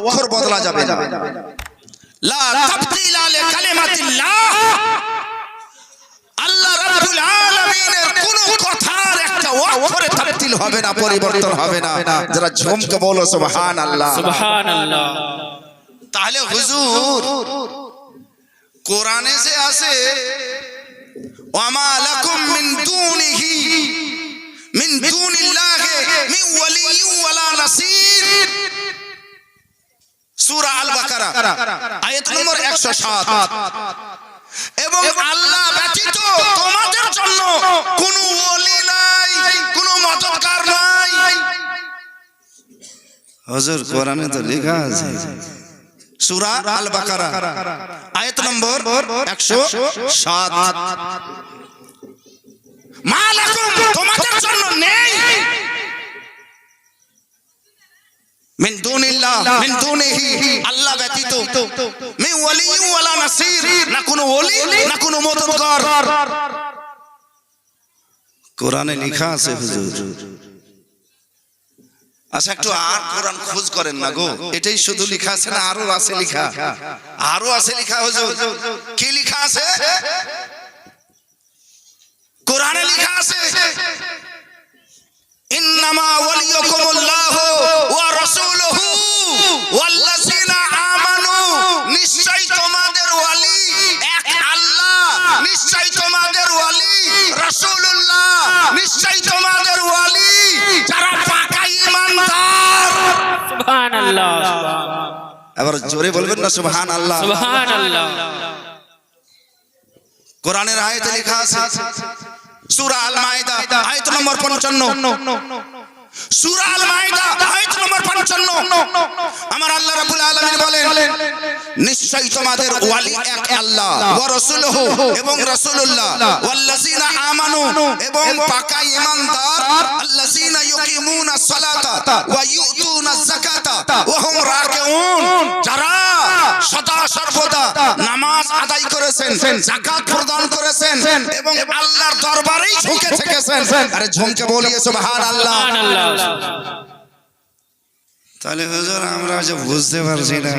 অক্ষর বদলা যাবে না। লা তাবদীলা লিকালিমাতিল্লাহ, আল্লাহ রাব্বুল আলামিনের কোন কথার একটা অক্ষরে তাবদীল হবে না, পরিবর্তন হবে না। যারা ঝুমকে বলো সুবহানাল্লাহ, সুবহানাল্লাহ। তাহলে হুজুর কোরআনে যে আছে ওয়ামা লাকুম মিন দুনিহি মিন দুনিল্লাহি মিন ওয়ালিয়্যিন ওয়ালা নাসীর, সূরা আল বাকারা আয়াত নম্বর 107। এবং আল্লাহ ব্যতীত তোমাদের জন্য কোনো ওলি নাই, কোনো মদদগার নাই। হুজুর কোরআনে তো লেখা আছে সূরা আল বাকারা আয়াত নম্বর 107, মা লাকুম তোমাদের জন্য নেই মিন দুনিল্লাহ মিন দুনিহি আল্লাহ ব্যতীত মিন ওয়ালিয়্যিন ওয়ালা নাসীর, না কোনো ওলি না কোনো মদদগার। কোরআনে লেখা আছে হুজুর। আচ্ছা একটু আর কোরআন খোঁজ করেন না গো, এটাই শুধু লেখা আছে না আরো আছে লেখা? আরো আছে লেখা হুজুর। কি লেখা আছে কোরআনে? লেখা আছে ইন্নামা ওয়ালিয়ুকুমুল্লাহু ওয়া রাসূলুহু ওয়াল্লাযিনা আমানু, নিশ্চয়ই তোমাদের ওয়ালি এক আল্লাহ, নিশ্চয়ই তোমাদের ওয়ালি রাসূলুল্লাহ, নিশ্চয়ই তোমাদের ওয়ালি যারা পাকা ঈমানদার। সুবহানাল্লাহ। এবার জোরে বলবেন না সুবহানাল্লাহ, সুবহানাল্লাহ। কোরআনের আয়াতে লেখা আছে সূরা আল মাইদা আয়াত নম্বর 55, সূরা আল মাইদা আয়াত নম্বর 55 আমার আল্লাহ রাব্বুল আলামিন বলেন নিশ্চয়ই তোমাদের ওয়ালি এক আল্লাহ ওয়া রাসূলুহু এবং রাসূলুল্লাহ ওয়াল্লাযিনা আমানু এবং পাকা ঈমানদার আল্লাযিনা ইউকিমুনাস সালাতা ওয়া ইউতুনাজ যাকাতা ওয়া হুম রাকিউন, যারা সদা সর্বদা নামাজ আদায় করেছেন, যাকাত প্রদান করেছেন এবং আল্লাহর দরবারেই ঝুঁকে থেকেছেন। আরে ঝুঁকে বলিয়ে সুবহানাল্লাহ। তাহলে হুজুর আমরা যে বুঝতে পারছি না,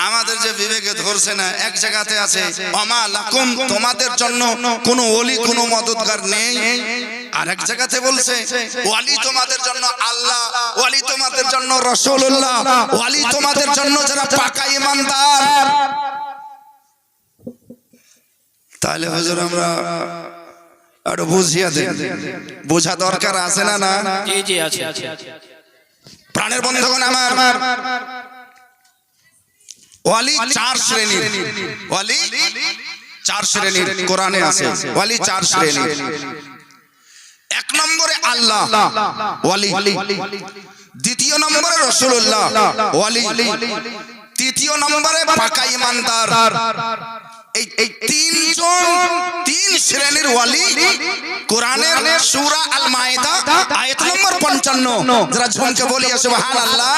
আমাদের যে বিবেকে ধরছে না, এক জায়গাতে আছে ওয়ামা লাকুম তোমাদের জন্য কোনো ওলি কোনো মদদগার নেই, আর এক জায়গাতে বলছে ওয়ালি তোমাদের জন্য আল্লাহ, ওয়ালি তোমাদের জন্য রাসূলুল্লাহ, ওয়ালি তোমাদের জন্য যারা পাকা ঈমানদার। তাহলে হুজুর আমরা একটু বুঝিয়ে দেন, বোঝা দরকার আছে না? না জি জি আছে আছে। প্রাণের বন্ধুগণ আমার, ওয়ালি চার শ্রেণীর, ওয়ালি চার শ্রেণীর কোরআনে আছে, ওয়ালি চার শ্রেণীর। এক নম্বরে আল্লাহ ওয়ালি, দ্বিতীয় নম্বরে রাসূলুল্লাহ ওয়ালি, তৃতীয় নম্বরে পাকা ঈমানদার। এই তিন শ্রেণীর ওয়ালি কোরআনের সূরা আল মাইদা আয়াত নম্বর 55, যারা ঝুমকে বলি সুবহানাল্লাহ,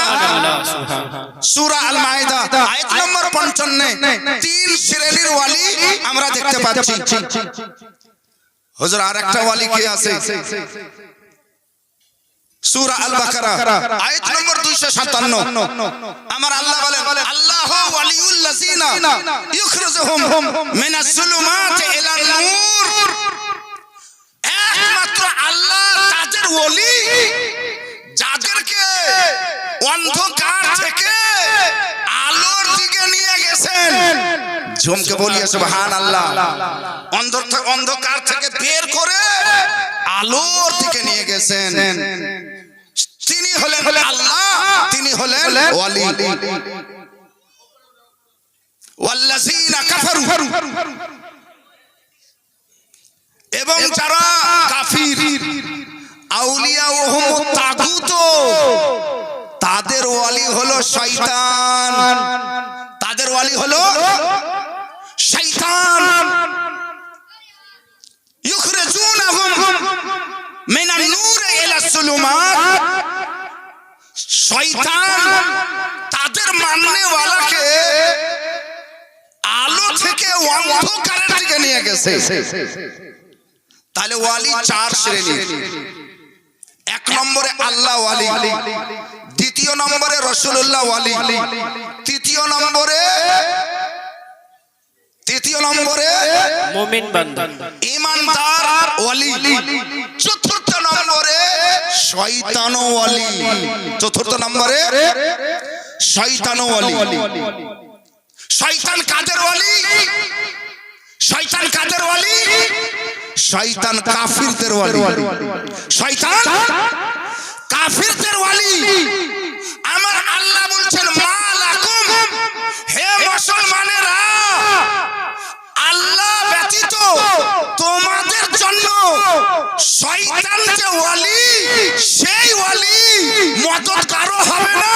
সূরা আল মাইদা আয়াত নম্বর 55 তিন শ্রেণীর ওয়ালি আমরা দেখতে পাচ্ছি। হুজুর আরেকটা ওয়ালি কি আছে? সূরা আল বাকারা আয়াত নম্বর 257 আমার আল্লাহ বলেন আল্লাহু ওয়ালিউল লাযিনা ইখরিজুহুম মিনাজ যুলুমাতি ইলান নূর, একমাত্র আল্লাহ তাদের ওলি যাদেরকে অন্ধকার থেকে আলোর দিকে নিয়ে গেছেন। ঝুমকে বলিয়ে সুবহানাল্লাহ। অন্ধকার থেকে বের করে আলোর দিকে নিয়ে গেছেন, তিনি হলেন আল্লাহ, তিনি হলেন ওয়ালি। ওয়াল্লাযিনা কাফারু, এবং যারা কাফির, আউলিয়াউহুম তাগুত, তাদের ওয়ালি হলো শয়তান, তাদের ওয়ালি হলো শয়তান। ইখরিজুনাহুম মিনান নূর ইলা যুলুমাত, শয়তান তাদের মাননেওয়ালাকে আলো থেকে অন্ধকারের দিকে নিয়ে গেছে। তাহলে ওয়ালি চার শ্রেণীর। এক নম্বরে আল্লাহ ওয়ালি, দ্বিতীয় নম্বরে রাসূলুল্লাহ ওয়ালি, তৃতীয় নম্বরে মুমিন বান্দা, ঈমানদার ওয়ালি, চতুর্থ নম্বরে শয়তান ওয়ালি, চতুর্থ নম্বরে শয়তান ওয়ালি। শয়তান কাদের ওয়ালি? শয়তান কাদের ওয়ালি? শয়তান কাফিরদের ওয়ালি। শয়তান কাফিরদের ওয়ালি। আমার আল্লাহ বলছেন মালাকুম, হে মুসলমানেরা, আল্লাহ ব্যতীত তোমাদের জন্য শয়তান যে ওয়ালি, সেই ওয়ালি মদদগারও হবে না,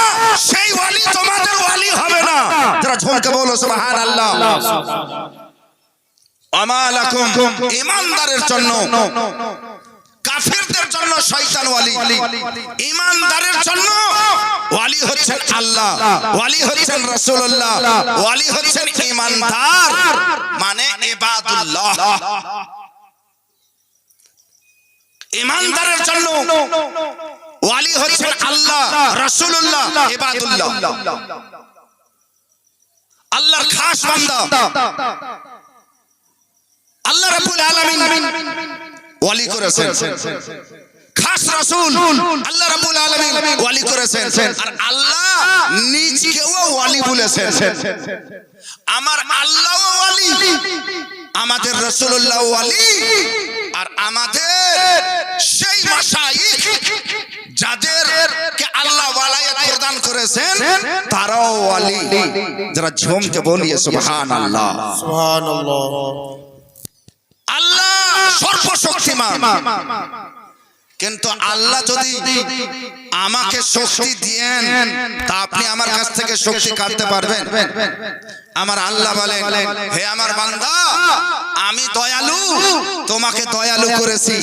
সেই ওয়ালি তোমাদের ওয়ালি হবে না। যারা ঝুমকে বলো সুবহানাল্লাহ। আমালাকুম, ঈমানদারের জন্য, কাফিরদের জন্য শয়তান ওয়ালি, ঈমানদারের জন্য ওয়ালি হচ্ছেন আল্লাহ, ওয়ালি হচ্ছেন রাসূলুল্লাহ, ওয়ালি হচ্ছেন ঈমানদার মানে ইবাদুল্লাহ। ঈমানদারের জন্য ওয়ালি হচ্ছেন আল্লাহ, রাসূলুল্লাহ, ইবাদুল্লাহ, আল্লাহর খাস বান্দা। আল্লাহ রাব্বুল আলামিন ওয়ালি করেছেন, খাস রাসূল আল্লাহ রাব্বুল আলামিন ওয়ালি করেছেন, আর আল্লাহ নিজেও ওয়ালি বলেছেন। আমার আল্লাহও ওয়ালি, আমাদের রাসূলুল্লাহ ওয়ালি, আর আমাদের সেই মাশায়েখ যাদেরকে আল্লাহ ওয়ালায়াত প্রদান করেছেন তারাও ওয়ালি। যারা ঝুমকে বলিয়ে সুবহানাল্লাহ। সুবহানাল্লাহ। আল্লাহ সর্বশক্তিমান, কিন্তু আল্লাহ যদি আমাকে শক্তি দেন তা আপনি আমার কাছ থেকে শক্তি কাটতে পারবেন? আমার আল্লাহ বলেন, হে আমার বান্দা, আমি দয়ালু, তোমাকে দয়ালু করেছি।